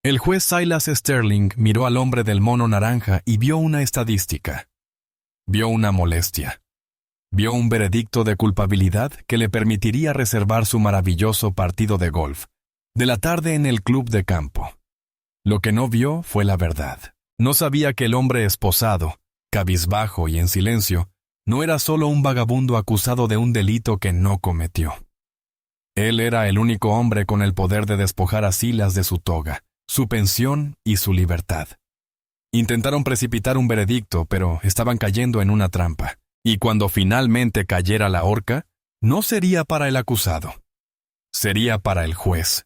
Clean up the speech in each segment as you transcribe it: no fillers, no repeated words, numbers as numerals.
El juez Silas Sterling miró al hombre del mono naranja y vio una estadística. Vio una molestia. Vio un veredicto de culpabilidad que le permitiría reservar su maravilloso partido de golf de la tarde en el club de campo. Lo que no vio fue la verdad. No sabía que el hombre esposado, cabizbajo y en silencio, no era solo un vagabundo acusado de un delito que no cometió. Él era el único hombre con el poder de despojar a Silas de su toga, su pensión y su libertad. Intentaron precipitar un veredicto, pero estaban cayendo en una trampa, y cuando finalmente cayera la horca, no sería para el acusado. Sería para el juez.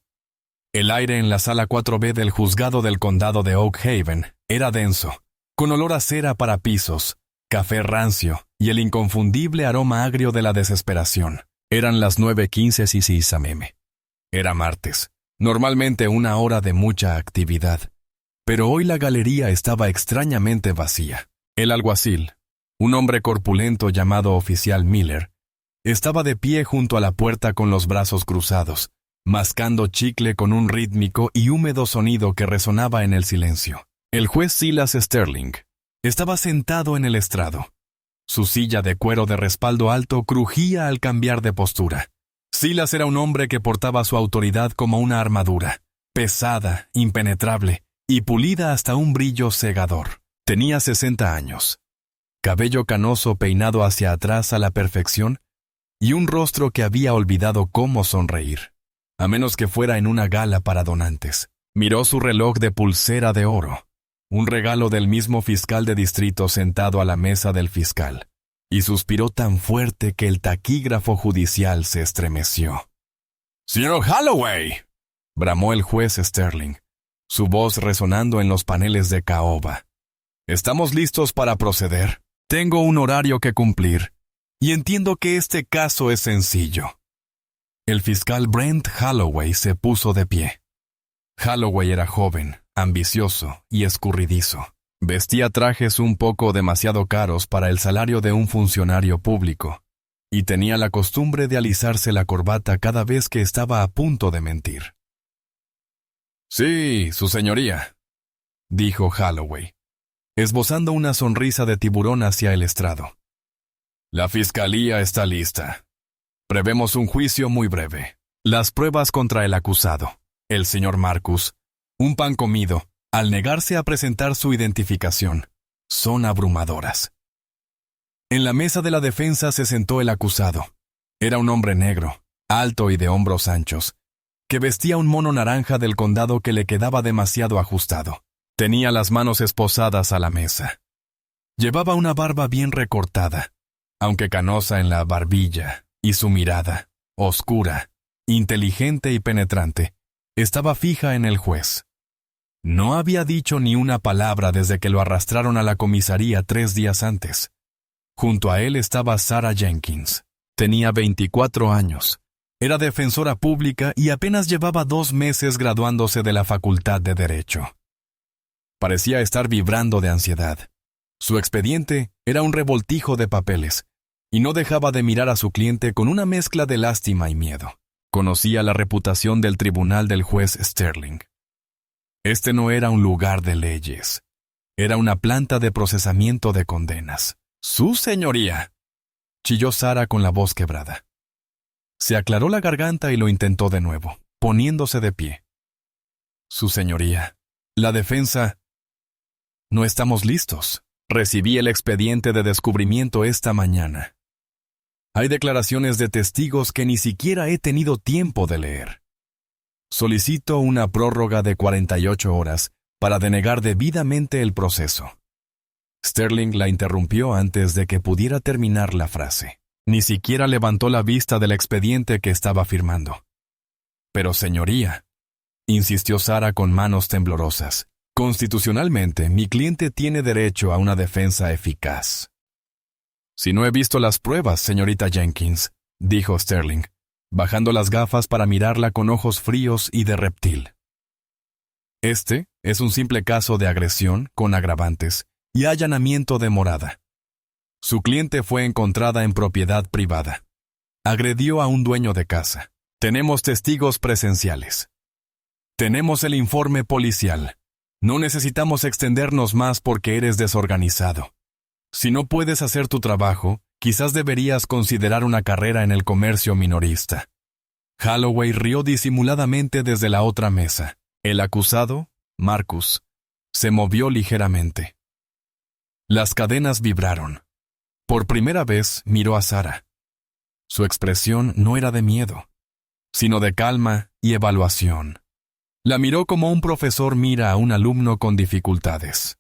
El aire en la sala 4B del juzgado del condado de Oak Haven era denso, con olor a cera para pisos, café rancio y el inconfundible aroma agrio de la desesperación. Eran las 9:15 CCSM. Era martes, normalmente una hora de mucha actividad, pero hoy la galería estaba extrañamente vacía. El alguacil, un hombre corpulento llamado oficial Miller, estaba de pie junto a la puerta con los brazos cruzados, mascando chicle con un rítmico y húmedo sonido que resonaba en el silencio. El juez Silas Sterling estaba sentado en el estrado. Su silla de cuero de respaldo alto crujía al cambiar de postura. Silas era un hombre que portaba su autoridad como una armadura, pesada, impenetrable y pulida hasta un brillo cegador. Tenía 60 años, cabello canoso peinado hacia atrás a la perfección y un rostro que había olvidado cómo sonreír, a menos que fuera en una gala para donantes. Miró su reloj de pulsera de oro, un regalo del mismo fiscal de distrito sentado a la mesa del fiscal, y suspiró tan fuerte que el taquígrafo judicial se estremeció. «¡Señor Holloway!», bramó el juez Sterling, su voz resonando en los paneles de caoba. «¿Estamos listos para proceder? Tengo un horario que cumplir, y entiendo que este caso es sencillo». El fiscal Brent Holloway se puso de pie. Holloway era joven, ambicioso y escurridizo. Vestía trajes un poco demasiado caros para el salario de un funcionario público, y tenía la costumbre de alisarse la corbata cada vez que estaba a punto de mentir. «Sí, su señoría», dijo Holloway, esbozando una sonrisa de tiburón hacia el estrado. «La fiscalía está lista. Prevemos un juicio muy breve. Las pruebas contra el acusado, el señor Marcus, un pan comido, al negarse a presentar su identificación, son abrumadoras». En la mesa de la defensa se sentó el acusado. Era un hombre negro, alto y de hombros anchos, que vestía un mono naranja del condado que le quedaba demasiado ajustado. Tenía las manos esposadas a la mesa. Llevaba una barba bien recortada, aunque canosa en la barbilla, y su mirada, oscura, inteligente y penetrante, estaba fija en el juez. No había dicho ni una palabra desde que lo arrastraron a la comisaría 3 días antes. Junto a él estaba Sarah Jenkins. Tenía 24 años. Era defensora pública y apenas llevaba 2 meses graduándose de la Facultad de Derecho. Parecía estar vibrando de ansiedad. Su expediente era un revoltijo de papeles, y no dejaba de mirar a su cliente con una mezcla de lástima y miedo. Conocía la reputación del tribunal del juez Sterling. Este no era un lugar de leyes. Era una planta de procesamiento de condenas. «¡Su señoría!», chilló Sarah con la voz quebrada. Se aclaró la garganta y lo intentó de nuevo, poniéndose de pie. «Su señoría, la defensa...» «No estamos listos. Recibí el expediente de descubrimiento esta mañana. Hay declaraciones de testigos que ni siquiera he tenido tiempo de leer. Solicito una prórroga de 48 horas para denegar debidamente el proceso». Sterling la interrumpió antes de que pudiera terminar la frase. Ni siquiera levantó la vista del expediente que estaba firmando. «Pero señoría», insistió Sarah con manos temblorosas, «constitucionalmente mi cliente tiene derecho a una defensa eficaz». «Si no he visto las pruebas, señorita Jenkins», dijo Sterling, bajando las gafas para mirarla con ojos fríos y de reptil. «Este es un simple caso de agresión con agravantes y allanamiento de morada. Su cliente fue encontrada en propiedad privada. Agredió a un dueño de casa. Tenemos testigos presenciales». Tenemos el informe policial. No necesitamos extendernos más porque eres desorganizado. Si no puedes hacer tu trabajo, quizás deberías considerar una carrera en el comercio minorista. Holloway rió disimuladamente desde la otra mesa. El acusado, Marcus, se movió ligeramente. Las cadenas vibraron. Por primera vez miró a Sarah. Su expresión no era de miedo, sino de calma y evaluación. La miró como un profesor mira a un alumno con dificultades.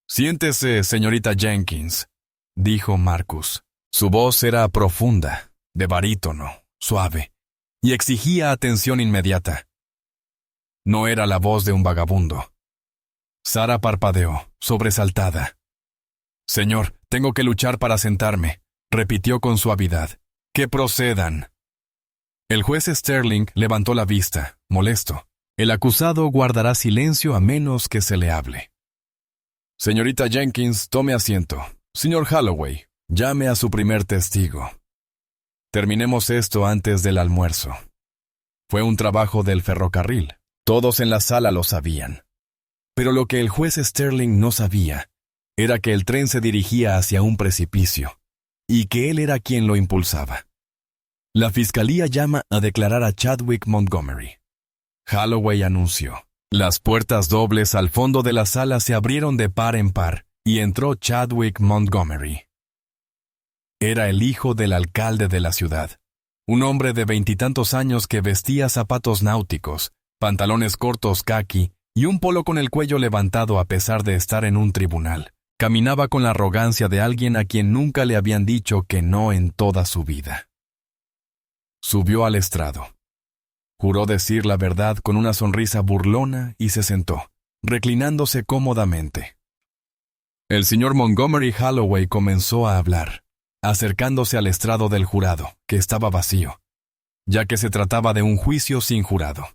«Siéntese, señorita Jenkins», dijo Marcus. Su voz era profunda, de barítono, suave, y exigía atención inmediata. No era la voz de un vagabundo. Sarah parpadeó, sobresaltada. «Señor, tengo que luchar para sentarme», repitió con suavidad. «Que procedan». El juez Sterling levantó la vista, molesto. El acusado guardará silencio a menos que se le hable. «Señorita Jenkins, tome asiento. Señor Holloway, llame a su primer testigo. Terminemos esto antes del almuerzo». Fue un trabajo del ferrocarril. Todos en la sala lo sabían. Pero lo que el juez Sterling no sabía era que el tren se dirigía hacia un precipicio, y que él era quien lo impulsaba. La fiscalía llama a declarar a Chadwick Montgomery. Holloway anunció. Las puertas dobles al fondo de la sala se abrieron de par en par, y entró Chadwick Montgomery. Era el hijo del alcalde de la ciudad, un hombre de 20 años que vestía zapatos náuticos, pantalones cortos caqui y un polo con el cuello levantado a pesar de estar en un tribunal. Caminaba con la arrogancia de alguien a quien nunca le habían dicho que no en toda su vida. Subió al estrado. Juró decir la verdad con una sonrisa burlona y se sentó, reclinándose cómodamente. El señor Montgomery Holloway comenzó a hablar, acercándose al estrado del jurado, que estaba vacío, ya que se trataba de un juicio sin jurado.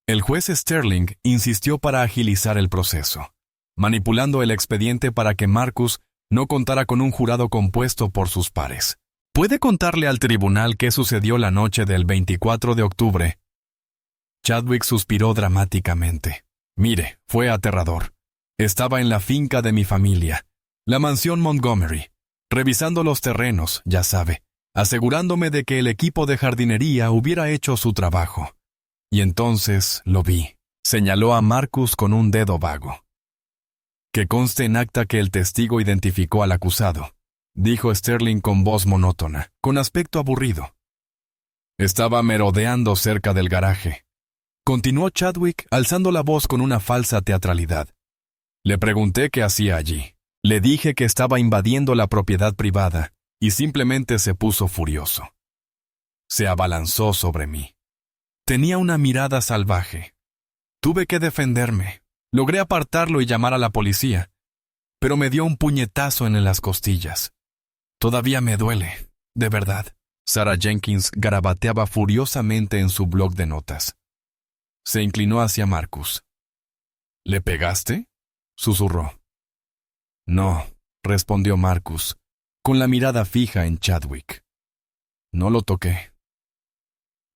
El juez Sterling insistió para agilizar el proceso, manipulando el expediente para que Marcus no contara con un jurado compuesto por sus pares. ¿Puede contarle al tribunal qué sucedió la noche del 24 de octubre? Chadwick suspiró dramáticamente. Mire, fue aterrador. Estaba en la finca de mi familia, la mansión Montgomery, revisando los terrenos, ya sabe, asegurándome de que el equipo de jardinería hubiera hecho su trabajo. Y entonces lo vi. Señaló a Marcus con un dedo vago. Que conste en acta que el testigo identificó al acusado, dijo Sterling con voz monótona, con aspecto aburrido. Estaba merodeando cerca del garaje. Continuó Chadwick, alzando la voz con una falsa teatralidad. Le pregunté qué hacía allí. Le dije que estaba invadiendo la propiedad privada, y simplemente se puso furioso. Se abalanzó sobre mí. Tenía una mirada salvaje. Tuve que defenderme. Logré apartarlo y llamar a la policía, pero me dio un puñetazo en las costillas. Todavía me duele, de verdad. Sarah Jenkins garabateaba furiosamente en su bloc de notas. Se inclinó hacia Marcus. ¿Le pegaste?, susurró. No, respondió Marcus, con la mirada fija en Chadwick. No lo toqué.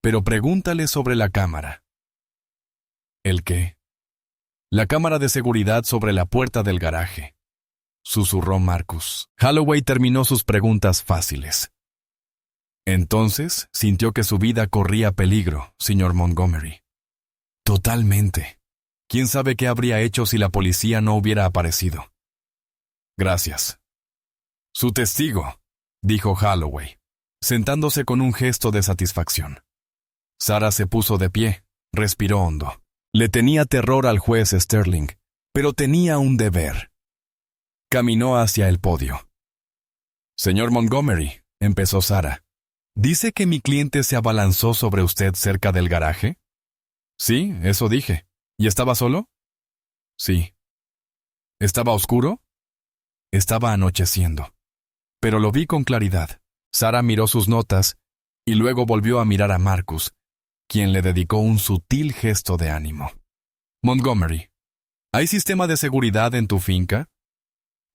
Pero pregúntale sobre la cámara. ¿El qué? La cámara de seguridad sobre la puerta del garaje, susurró Marcus. Holloway terminó sus preguntas fáciles. Entonces sintió que su vida corría peligro, señor Montgomery. Totalmente. ¿Quién sabe qué habría hecho si la policía no hubiera aparecido? Gracias. Su testigo, dijo Holloway, sentándose con un gesto de satisfacción. Sarah se puso de pie, respiró hondo. Le tenía terror al juez Sterling, pero tenía un deber. Caminó hacia el podio. Señor Montgomery, empezó Sarah, ¿dice que mi cliente se abalanzó sobre usted cerca del garaje? Sí, eso dije. ¿Y estaba solo? Sí. ¿Estaba oscuro? Estaba anocheciendo. Pero lo vi con claridad. Sarah miró sus notas y luego volvió a mirar a Marcus, quien le dedicó un sutil gesto de ánimo. Montgomery, ¿hay sistema de seguridad en tu finca?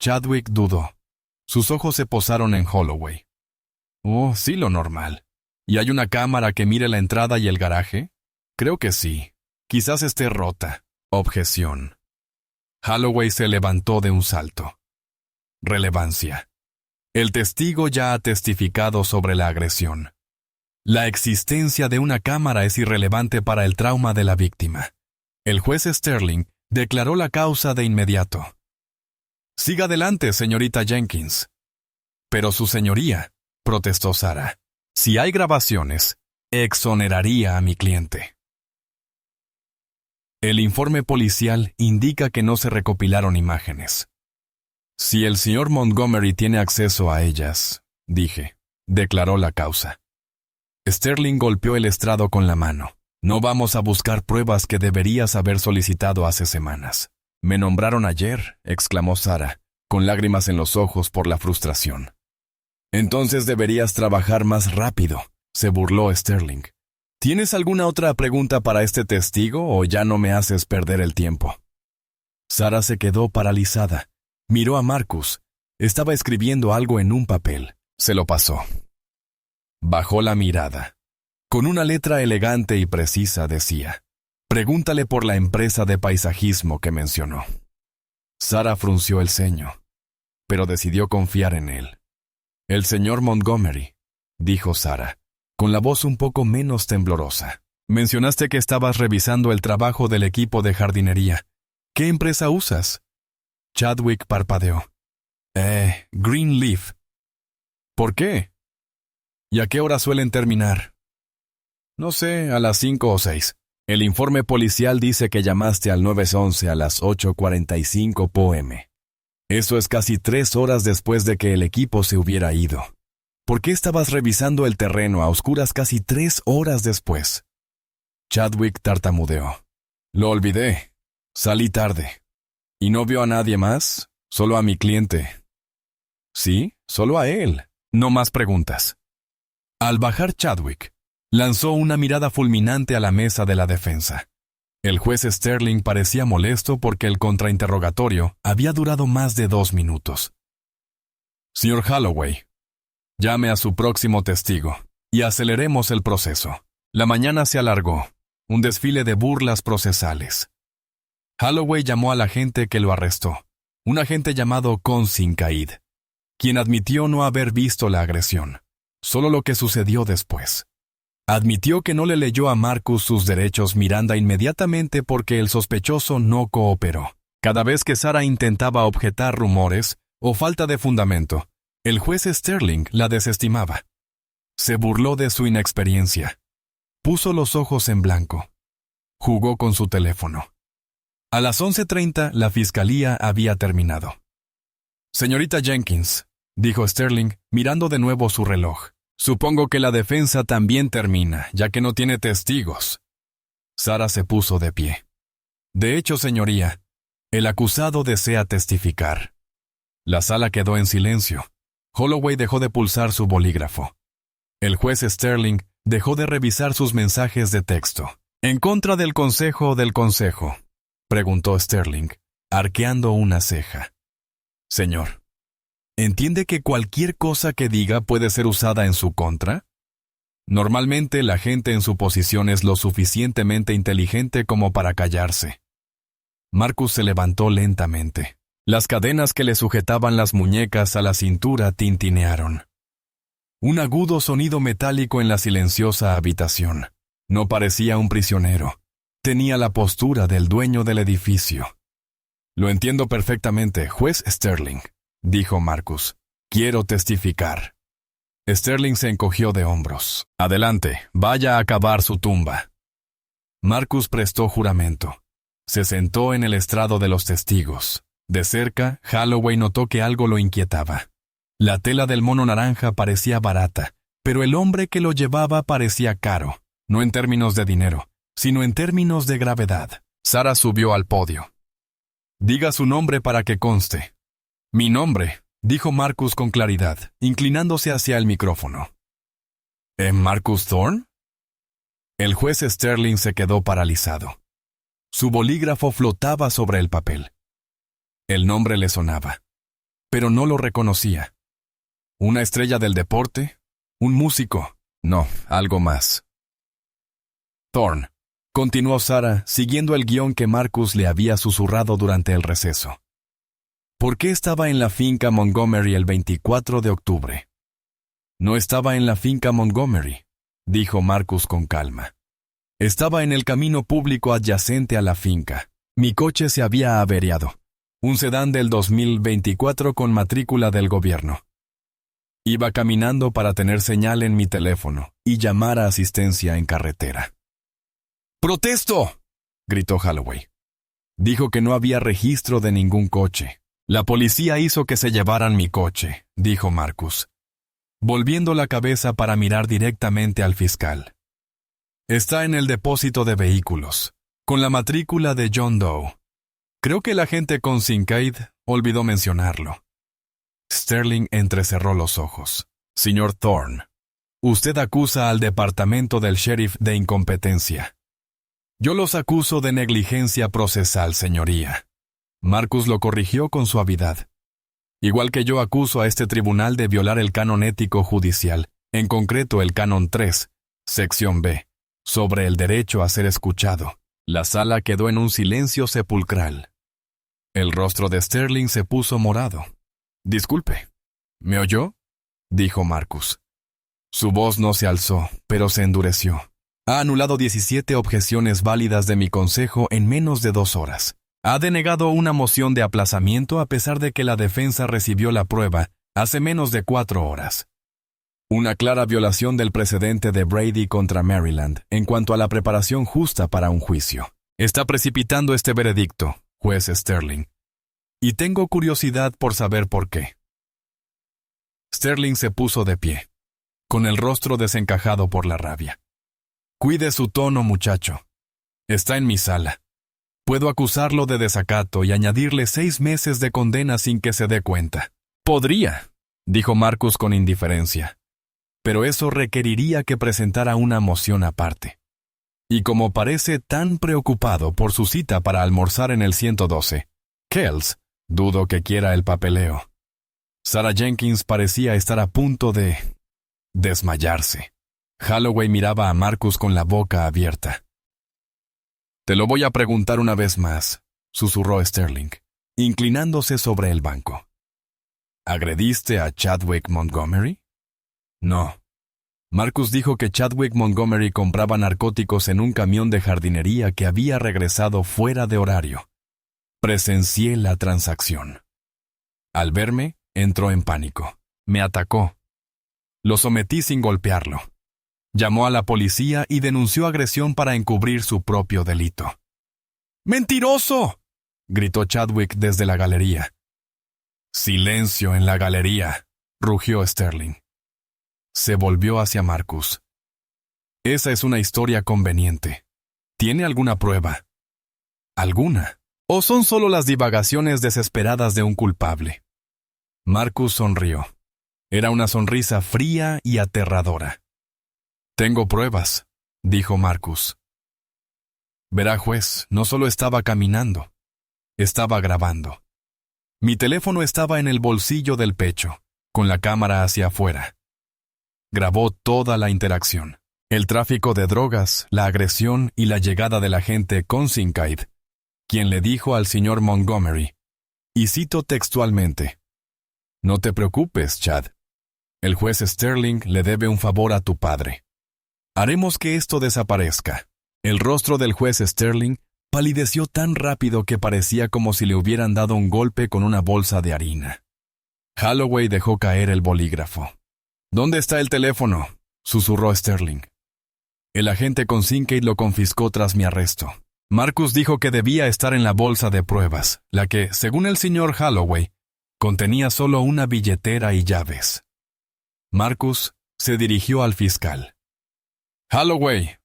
Chadwick dudó. Sus ojos se posaron en Holloway. Oh, sí, lo normal. ¿Y hay una cámara que mire la entrada y el garaje? Creo que sí. Quizás esté rota. Objeción. Holloway se levantó de un salto. Relevancia. El testigo ya ha testificado sobre la agresión. La existencia de una cámara es irrelevante para el trauma de la víctima. El juez Sterling declaró la causa de inmediato. Siga adelante, señorita Jenkins. Pero su señoría, protestó Sarah, si hay grabaciones, exoneraría a mi cliente. El informe policial indica que no se recopilaron imágenes. Si el señor Montgomery tiene acceso a ellas, dije, declaró la causa. Sterling golpeó el estrado con la mano. No vamos a buscar pruebas que deberías haber solicitado hace semanas. Me nombraron ayer, exclamó Sarah, con lágrimas en los ojos por la frustración. Entonces deberías trabajar más rápido, se burló Sterling. ¿Tienes alguna otra pregunta para este testigo o ya no me haces perder el tiempo? Sarah se quedó paralizada. Miró a Marcus. Estaba escribiendo algo en un papel. Se lo pasó. Bajó la mirada. Con una letra elegante y precisa decía: pregúntale por la empresa de paisajismo que mencionó. Sarah frunció el ceño, pero decidió confiar en él. El señor Montgomery, dijo Sarah, con la voz un poco menos temblorosa. Mencionaste que estabas revisando el trabajo del equipo de jardinería. ¿Qué empresa usas? Chadwick parpadeó. Greenleaf. ¿Por qué? ¿Y a qué hora suelen terminar? No sé, a las 5 o 6. El informe policial dice que llamaste al 911 a las 8:45 p.m. Eso es casi 3 horas después de que el equipo se hubiera ido. ¿Por qué estabas revisando el terreno a oscuras casi 3 horas después? Chadwick tartamudeó. Lo olvidé. Salí tarde. ¿Y no vio a nadie más? Solo a mi cliente. Sí, solo a él. No más preguntas. Al bajar Chadwick, lanzó una mirada fulminante a la mesa de la defensa. El juez Sterling parecía molesto porque el contrainterrogatorio había durado más de 2 minutos. Señor Holloway, llame a su próximo testigo y aceleremos el proceso. La mañana se alargó, un desfile de burlas procesales. Holloway llamó al agente que lo arrestó, un agente llamado Consin Caid, quien admitió no haber visto la agresión, solo lo que sucedió después. Admitió que no le leyó a Marcus sus derechos Miranda inmediatamente porque el sospechoso no cooperó. Cada vez que Sarah intentaba objetar rumores o falta de fundamento, el juez Sterling la desestimaba. Se burló de su inexperiencia. Puso los ojos en blanco. Jugó con su teléfono. A las 11:30 la fiscalía había terminado. Señorita Jenkins, dijo Sterling, mirando de nuevo su reloj. Supongo que la defensa también termina, ya que no tiene testigos. Sarah se puso de pie. De hecho, señoría, el acusado desea testificar. La sala quedó en silencio. Holloway dejó de pulsar su bolígrafo. El juez Sterling dejó de revisar sus mensajes de texto. ¿En contra del consejo del consejo?, preguntó Sterling, arqueando una ceja. Señor, ¿entiende que cualquier cosa que diga puede ser usada en su contra? Normalmente la gente en su posición es lo suficientemente inteligente como para callarse. Marcus se levantó lentamente. Las cadenas que le sujetaban las muñecas a la cintura tintinearon. Un agudo sonido metálico en la silenciosa habitación. No parecía un prisionero. Tenía la postura del dueño del edificio. Lo entiendo perfectamente, juez Sterling, dijo Marcus. Quiero testificar. Sterling se encogió de hombros. Adelante, vaya a cavar su tumba. Marcus prestó juramento. Se sentó en el estrado de los testigos. De cerca, Holloway notó que algo lo inquietaba. La tela del mono naranja parecía barata, pero el hombre que lo llevaba parecía caro, no en términos de dinero, sino en términos de gravedad. Sarah subió al podio. Diga su nombre para que conste. Mi nombre, dijo Marcus con claridad, inclinándose hacia el micrófono. ¿Marcus Thorne? El juez Sterling se quedó paralizado. Su bolígrafo flotaba sobre el papel. El nombre le sonaba, pero no lo reconocía. ¿Una estrella del deporte? ¿Un músico? No, algo más. Thorne, Continuó Sarah, siguiendo el guión que Marcus le había susurrado durante el receso. ¿Por qué estaba en la finca Montgomery el 24 de octubre? No estaba en la finca Montgomery, dijo Marcus con calma. Estaba en el camino público adyacente a la finca. Mi coche se había averiado. Un sedán del 2024 con matrícula del gobierno. Iba caminando para tener señal en mi teléfono y llamar a asistencia en carretera. ¡Protesto!, gritó Holloway. Dijo que no había registro de ningún coche. La policía hizo que se llevaran mi coche, dijo Marcus, volviendo la cabeza para mirar directamente al fiscal. Está en el depósito de vehículos, con la matrícula de John Doe. Creo que el agente con Kincaid olvidó mencionarlo. Sterling entrecerró los ojos. Señor Thorne, usted acusa al departamento del sheriff de incompetencia. Yo los acuso de negligencia procesal, señoría. Marcus lo corrigió con suavidad. Igual que yo acuso a este tribunal de violar el canon ético judicial, en concreto el canon 3, sección B, sobre el derecho a ser escuchado. La sala quedó en un silencio sepulcral. El rostro de Sterling se puso morado. Disculpe, ¿me oyó?, dijo Marcus. Su voz no se alzó, pero se endureció. Ha anulado 17 objeciones válidas de mi consejo en menos de 2 horas. Ha denegado una moción de aplazamiento a pesar de que la defensa recibió la prueba hace menos de 4 horas. Una clara violación del precedente de Brady contra Maryland en cuanto a la preparación justa para un juicio. Está precipitando este veredicto, juez Sterling. Y tengo curiosidad por saber por qué. Sterling se puso de pie, con el rostro desencajado por la rabia. Cuide su tono, muchacho. Está en mi sala. Puedo acusarlo de desacato y añadirle 6 meses de condena sin que se dé cuenta. Podría, dijo Marcus con indiferencia. Pero eso requeriría que presentara una moción aparte. Y como parece tan preocupado por su cita para almorzar en el 112, Kells, dudo que quiera el papeleo. Sarah Jenkins parecía estar a punto de desmayarse. Holloway miraba a Marcus con la boca abierta. Te lo voy a preguntar una vez más, susurró Sterling, inclinándose sobre el banco. ¿Agrediste a Chadwick Montgomery? No. Marcus dijo que Chadwick Montgomery compraba narcóticos en un camión de jardinería que había regresado fuera de horario. Presencié la transacción. Al verme, entró en pánico. Me atacó. Lo sometí sin golpearlo. Llamó a la policía y denunció agresión para encubrir su propio delito. ¡Mentiroso!, gritó Chadwick desde la galería. Silencio en la galería, rugió Sterling. Se volvió hacia Marcus. Esa es una historia conveniente. ¿Tiene alguna prueba? ¿Alguna? ¿O son solo las divagaciones desesperadas de un culpable? Marcus sonrió. Era una sonrisa fría y aterradora. Tengo pruebas, dijo Marcus. Verá, juez, no solo estaba caminando, estaba grabando. Mi teléfono estaba en el bolsillo del pecho, con la cámara hacia afuera. Grabó toda la interacción. El tráfico de drogas, la agresión y la llegada del agente Kincaid, quien le dijo al señor Montgomery, y cito textualmente, «No te preocupes, Chad. El juez Sterling le debe un favor a tu padre. Haremos que esto desaparezca». El rostro del juez Sterling palideció tan rápido que parecía como si le hubieran dado un golpe con una bolsa de harina. Holloway dejó caer el bolígrafo. «¿Dónde está el teléfono?», susurró Sterling. El agente Kincaid lo confiscó tras mi arresto. Marcus dijo que debía estar en la bolsa de pruebas, la que, según el señor Holloway, contenía solo una billetera y llaves. Marcus se dirigió al fiscal. «Holloway,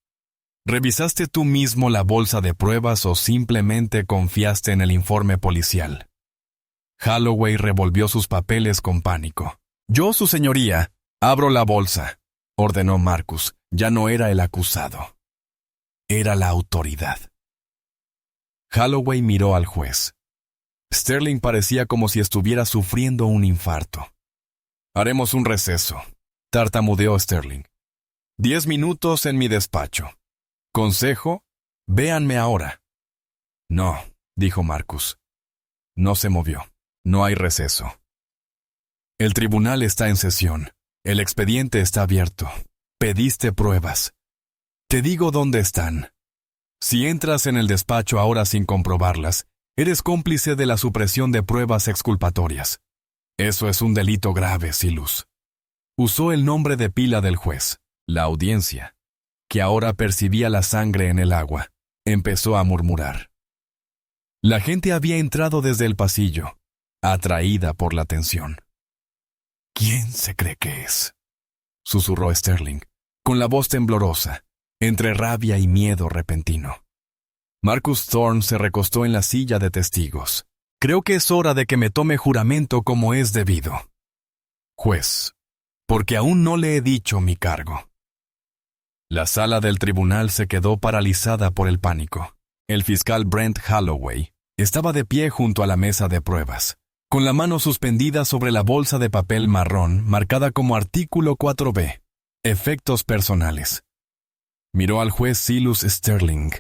¿revisaste tú mismo la bolsa de pruebas o simplemente confiaste en el informe policial?» Holloway revolvió sus papeles con pánico. «Yo, su señoría, abro la bolsa», ordenó Marcus. Ya no era el acusado. Era la autoridad. Holloway miró al juez. Sterling parecía como si estuviera sufriendo un infarto. «Haremos un receso», tartamudeó Sterling. «10 minutos en mi despacho. Consejo, Véanme ahora. No, dijo Marcus. No se movió. No hay receso. El tribunal está en sesión. El expediente está abierto. Pediste pruebas. Te digo dónde están. Si entras en el despacho ahora sin comprobarlas, eres cómplice de la supresión de pruebas exculpatorias. Eso es un delito grave, Silus. Usó el nombre de pila del juez. La audiencia, que ahora percibía la sangre en el agua, empezó a murmurar. La gente había entrado desde el pasillo, atraída por la tensión. ¿Quién se cree que es?, susurró Sterling, con la voz temblorosa, entre rabia y miedo repentino. Marcus Thorne se recostó en la silla de testigos. Creo que es hora de que me tome juramento como es debido. Juez, porque aún no le he dicho mi cargo. La sala del tribunal se quedó paralizada por el pánico. El fiscal Brent Holloway estaba de pie junto a la mesa de pruebas, con la mano suspendida sobre la bolsa de papel marrón marcada como artículo 4B, efectos personales. Miró al juez Silus Sterling,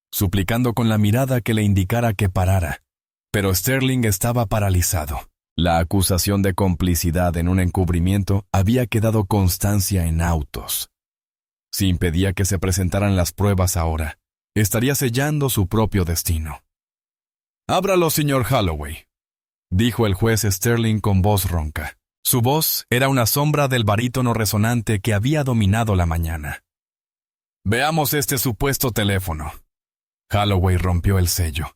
suplicando con la mirada que le indicara que parara, pero Sterling estaba paralizado. La acusación de complicidad en un encubrimiento había quedado constancia en autos. Si impedía que se presentaran las pruebas ahora, estaría sellando su propio destino. «Ábralo, señor Holloway», dijo el juez Sterling con voz ronca. Su voz era una sombra del barítono resonante que había dominado la mañana. «Veamos este supuesto teléfono». Holloway rompió el sello.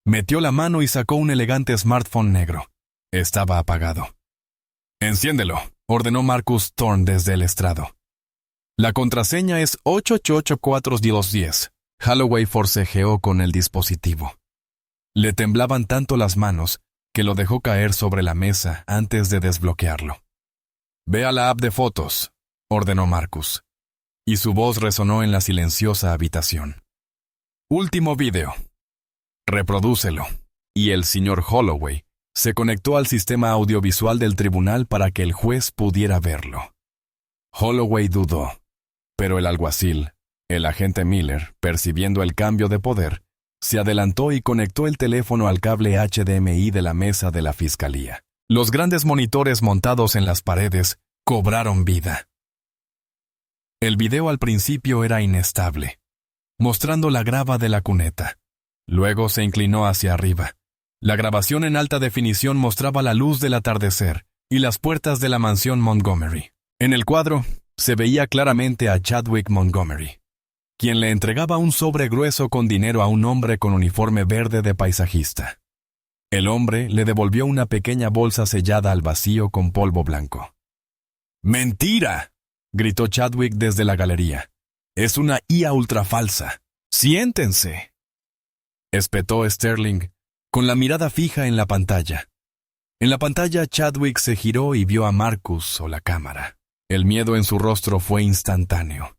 Metió la mano y sacó un elegante smartphone negro. Estaba apagado. «Enciéndelo», ordenó Marcus Thorne desde el estrado. «La contraseña es 8884-10». Holloway forcejeó con el dispositivo. Le temblaban tanto las manos que lo dejó caer sobre la mesa antes de desbloquearlo. «Ve a la app de fotos», ordenó Marcus, y su voz resonó en la silenciosa habitación. «Último vídeo. Reprodúcelo». Y el señor Holloway se conectó al sistema audiovisual del tribunal para que el juez pudiera verlo. Holloway dudó, pero el alguacil, el agente Miller, percibiendo el cambio de poder, se adelantó y conectó el teléfono al cable HDMI de la mesa de la fiscalía. Los grandes monitores montados en las paredes cobraron vida. El video al principio era inestable, mostrando la grava de la cuneta. Luego se inclinó hacia arriba. La grabación en alta definición mostraba la luz del atardecer y las puertas de la mansión Montgomery. En el cuadro se veía claramente a Chadwick Montgomery, quien le entregaba un sobre grueso con dinero a un hombre con uniforme verde de paisajista. El hombre le devolvió una pequeña bolsa sellada al vacío con polvo blanco. «¡Mentira!», gritó Chadwick desde la galería. «Es una IA ultrafalsa. ¡Siéntense!», espetó Sterling, con la mirada fija en la pantalla. En la pantalla Chadwick se giró y vio a Marcus o la cámara. El miedo en su rostro fue instantáneo.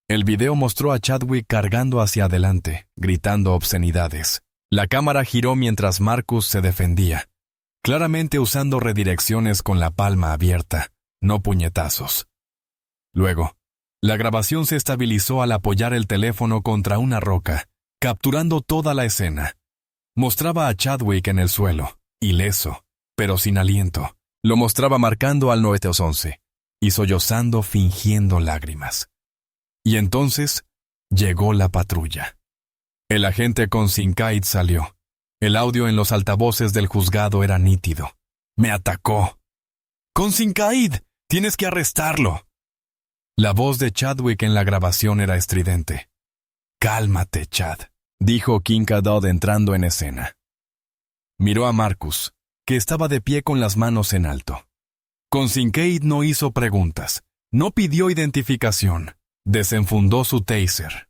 El video mostró a Chadwick cargando hacia adelante, gritando obscenidades. La cámara giró mientras Marcus se defendía, claramente usando redirecciones con la palma abierta, no puñetazos. Luego, la grabación se estabilizó al apoyar el teléfono contra una roca, capturando toda la escena. Mostraba a Chadwick en el suelo, ileso, pero sin aliento. Lo mostraba marcando al 911 y sollozando fingiendo lágrimas. Y entonces llegó la patrulla. El agente con Kincaid salió. El audio en los altavoces del juzgado era nítido. «Me atacó». «¡Con Kincaid! ¡Tienes que arrestarlo!». La voz de Chadwick en la grabación era estridente. «Cálmate, Chad», dijo Kincaid entrando en escena. Miró a Marcus, que estaba de pie con las manos en alto. Con Kincaid no hizo preguntas, no pidió identificación, desenfundó su taser.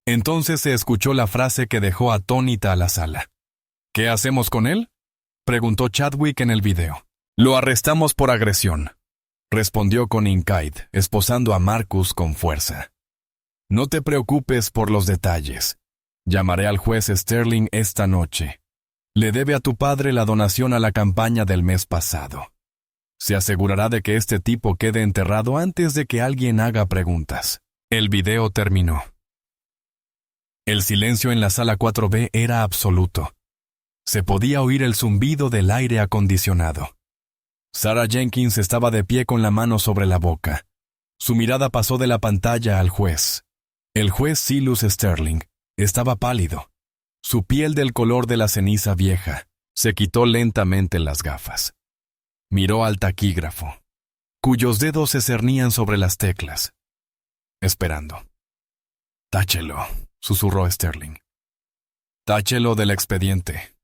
Entonces se escuchó la frase que dejó atónita a la sala. «¿Qué hacemos con él?», preguntó Chadwick en el video. «Lo arrestamos por agresión», respondió Kincaid, esposando a Marcus con fuerza. «No te preocupes por los detalles. Llamaré al juez Sterling esta noche. Le debe a tu padre la donación a la campaña del mes pasado. Se asegurará de que este tipo quede enterrado antes de que alguien haga preguntas». El video terminó. El silencio en la sala 4B era absoluto. Se podía oír el zumbido del aire acondicionado. Sarah Jenkins estaba de pie con la mano sobre la boca. Su mirada pasó de la pantalla al juez. El juez Silas Sterling estaba pálido. Su piel del color de la ceniza vieja. Se quitó lentamente las gafas. Miró al taquígrafo, cuyos dedos se cernían sobre las teclas. Esperando. «Táchelo», susurró Sterling. «Táchelo del expediente.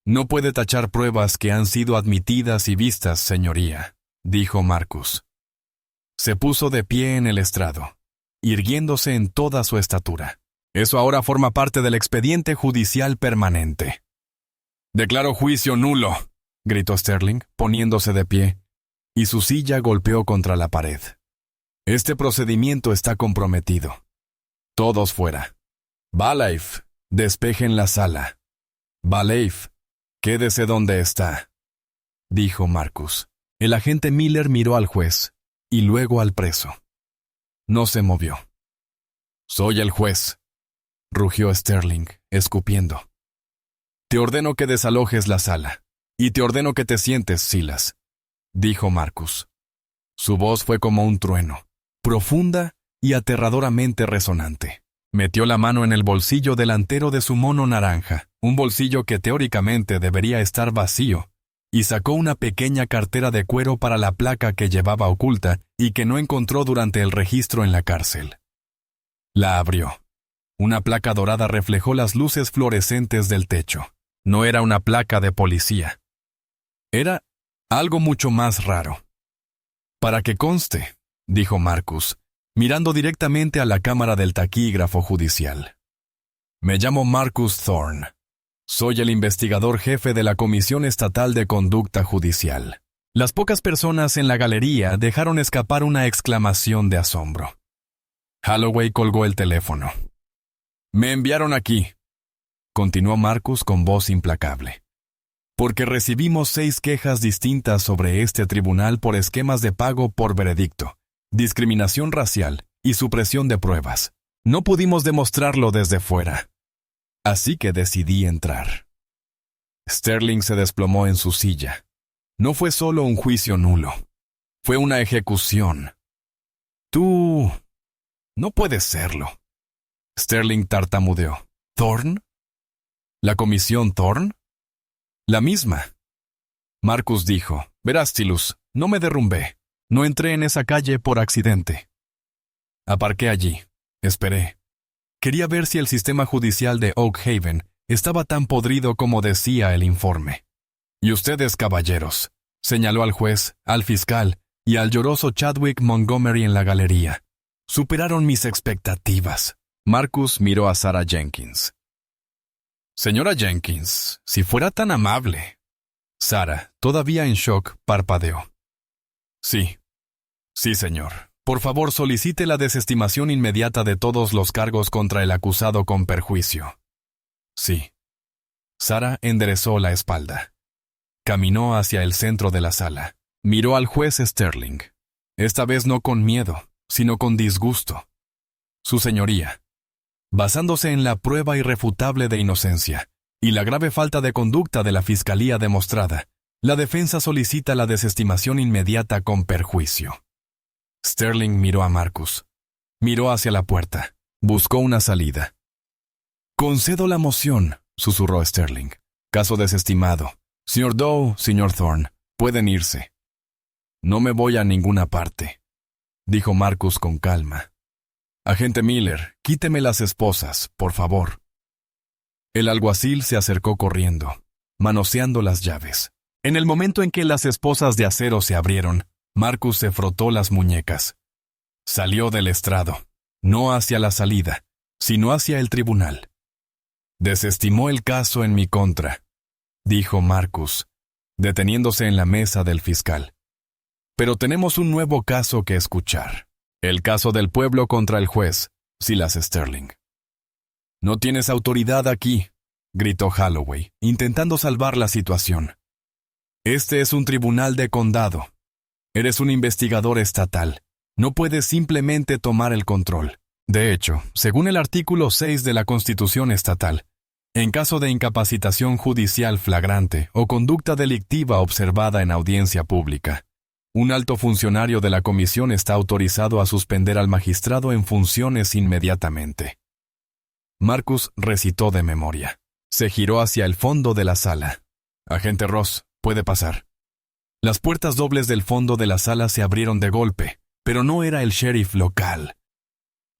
No puede tachar pruebas que han sido admitidas y vistas, señoría», dijo Marcus. Se puso de pie en el estrado, irguiéndose en toda su estatura. «Eso ahora forma parte del expediente judicial permanente». «Declaro juicio nulo», gritó Sterling, poniéndose de pie, y su silla golpeó contra la pared. «Este procedimiento está comprometido. Todos fuera. Balaif, despejen la sala. Balaif, quédese donde está», dijo Marcus. El agente Miller miró al juez y luego al preso. No se movió. «Soy el juez», rugió Sterling, escupiendo. «Te ordeno que desalojes la sala, y te ordeno que te sientes, Silas», dijo Marcus. Su voz fue como un trueno, profunda y aterradoramente resonante. Metió la mano en el bolsillo delantero de su mono naranja, un bolsillo que teóricamente debería estar vacío, y sacó una pequeña cartera de cuero para la placa que llevaba oculta y que no encontró durante el registro en la cárcel. La abrió. Una placa dorada reflejó las luces fluorescentes del techo. No era una placa de policía. Era algo mucho más raro. «Para que conste», dijo Marcus, mirando directamente a la cámara del taquígrafo judicial. «Me llamo Marcus Thorne. Soy el investigador jefe de la Comisión Estatal de Conducta Judicial». Las pocas personas en la galería dejaron escapar una exclamación de asombro. Holloway colgó el teléfono. «Me enviaron aquí», continuó Marcus con voz implacable, «porque recibimos 6 quejas distintas sobre este tribunal por esquemas de pago por veredicto, discriminación racial y supresión de pruebas. No pudimos demostrarlo desde fuera. Así que decidí entrar». Sterling se desplomó en su silla. No fue solo un juicio nulo. Fue una ejecución. «Tú... no puedes serlo». Sterling tartamudeó. «¿Thorne? ¿La comisión Thorne?» «La misma». Marcus dijo: «Verás, Silas, no me derrumbé. No entré en esa calle por accidente. Aparqué allí. Esperé. Quería ver si el sistema judicial de Oak Haven estaba tan podrido como decía el informe. Y ustedes, caballeros», señaló al juez, al fiscal y al lloroso Chadwick Montgomery en la galería, «superaron mis expectativas». Marcus miró a Sarah Jenkins. «Señora Jenkins, si fuera tan amable». Sarah, todavía en shock, parpadeó. «Sí. Sí, señor. Por favor, solicite la desestimación inmediata de todos los cargos contra el acusado con perjuicio». «Sí». Sarah enderezó la espalda. Caminó hacia el centro de la sala. Miró al juez Sterling. Esta vez no con miedo, sino con disgusto. «Su señoría, basándose en la prueba irrefutable de inocencia y la grave falta de conducta de la fiscalía demostrada, la defensa solicita la desestimación inmediata con perjuicio». Sterling miró a Marcus. Miró hacia la puerta. Buscó una salida. «Concedo la moción», susurró Sterling. «Caso desestimado. Señor Doe, señor Thorne, pueden irse». «No me voy a ninguna parte», dijo Marcus con calma. «Agente Miller, quíteme las esposas, por favor». El alguacil se acercó corriendo, manoseando las llaves. En el momento en que las esposas de acero se abrieron, Marcus se frotó las muñecas. Salió del estrado, no hacia la salida, sino hacia el tribunal. «Desestimó el caso en mi contra», dijo Marcus, deteniéndose en la mesa del fiscal. «Pero tenemos un nuevo caso que escuchar. El caso del pueblo contra el juez, Silas Sterling». «No tienes autoridad aquí», gritó Holloway, intentando salvar la situación. «Este es un tribunal de condado. Eres un investigador estatal. No puedes simplemente tomar el control. De hecho, según el artículo 6 de la Constitución estatal, en caso de incapacitación judicial flagrante o conducta delictiva observada en audiencia pública, un alto funcionario de la comisión está autorizado a suspender al magistrado en funciones inmediatamente. Marcus recitó de memoria. Se giró hacia el fondo de la sala. Agente Ross, puede pasar. Las puertas dobles del fondo de la sala se abrieron de golpe, pero no era el sheriff local.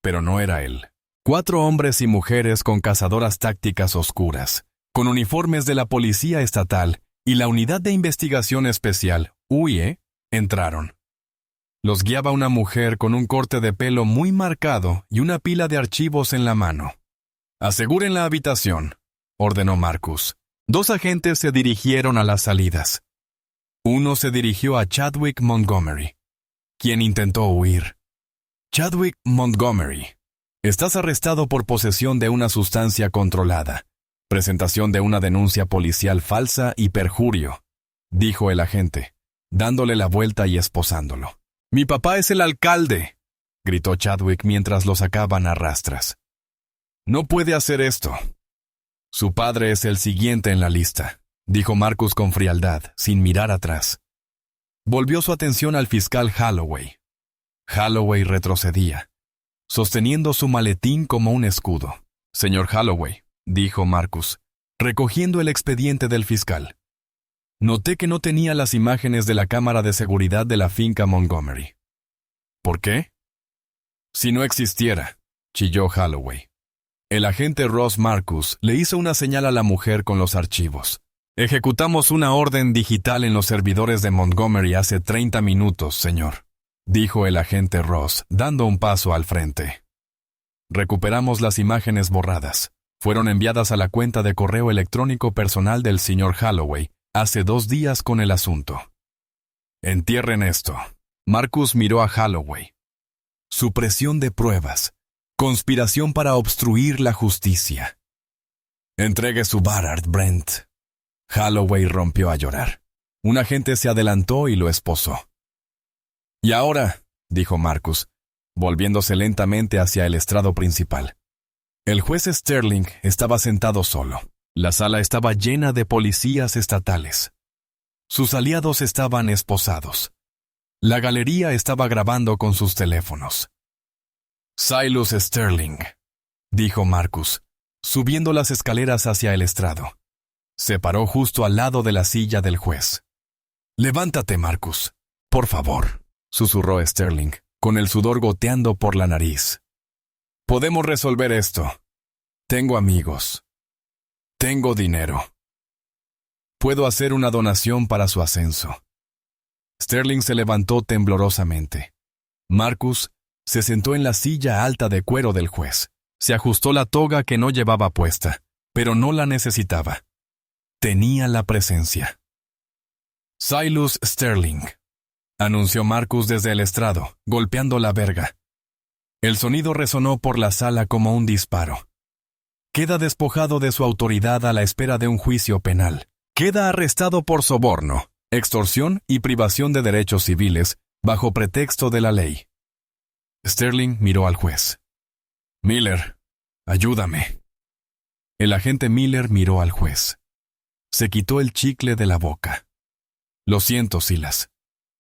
Pero no era él. 4 hombres y mujeres con cazadoras tácticas oscuras, con uniformes de la Policía Estatal y la Unidad de Investigación Especial, UE, entraron. Los guiaba una mujer con un corte de pelo muy marcado y una pila de archivos en la mano. «Aseguren la habitación», ordenó Marcus. 2 agentes se dirigieron a las salidas. Uno se dirigió a Chadwick Montgomery, quien intentó huir. «Chadwick Montgomery, estás arrestado por posesión de una sustancia controlada, presentación de una denuncia policial falsa y perjurio», dijo el agente, dándole la vuelta y esposándolo. «Mi papá es el alcalde», gritó Chadwick mientras lo sacaban a rastras. «No puede hacer esto». «Su padre es el siguiente en la lista», dijo Marcus con frialdad, sin mirar atrás. Volvió su atención al fiscal Holloway. Holloway retrocedía, sosteniendo su maletín como un escudo. «Señor Holloway», dijo Marcus, recogiendo el expediente del fiscal. «Noté que no tenía las imágenes de la cámara de seguridad de la finca Montgomery». «¿Por qué?» «Si no existiera», chilló Holloway. El agente Ross Marcus le hizo una señal a la mujer con los archivos. «Ejecutamos una orden digital en los servidores de Montgomery hace 30 minutos, señor», dijo el agente Ross, dando un paso al frente. «Recuperamos las imágenes borradas. Fueron enviadas a la cuenta de correo electrónico personal del señor Holloway hace 2 días con el asunto». «Entierren esto». Marcus miró a Holloway. «Supresión de pruebas. Conspiración para obstruir la justicia». «Entregue su Barard, Brent». Holloway rompió a llorar. Un agente se adelantó y lo esposó. «Y ahora», dijo Marcus, volviéndose lentamente hacia el estrado principal. El juez Sterling estaba sentado solo. La sala estaba llena de policías estatales. Sus aliados estaban esposados. La galería estaba grabando con sus teléfonos. «Silas Sterling», dijo Marcus, subiendo las escaleras hacia el estrado. Se paró justo al lado de la silla del juez. «Levántate, Marcus, por favor», susurró Sterling, con el sudor goteando por la nariz. «Podemos resolver esto. Tengo amigos. Tengo dinero. Puedo hacer una donación para su ascenso». Sterling se levantó temblorosamente. Marcus se sentó en la silla alta de cuero del juez. Se ajustó la toga que no llevaba puesta, pero no la necesitaba. Tenía la presencia. «Silas Sterling», anunció Marcus desde el estrado, golpeando la verga. El sonido resonó por la sala como un disparo. «Queda despojado de su autoridad a la espera de un juicio penal. Queda arrestado por soborno, extorsión y privación de derechos civiles, bajo pretexto de la ley». Sterling miró al juez. «Miller, ayúdame». El agente Miller miró al juez. Se quitó el chicle de la boca. «Lo siento, Silas.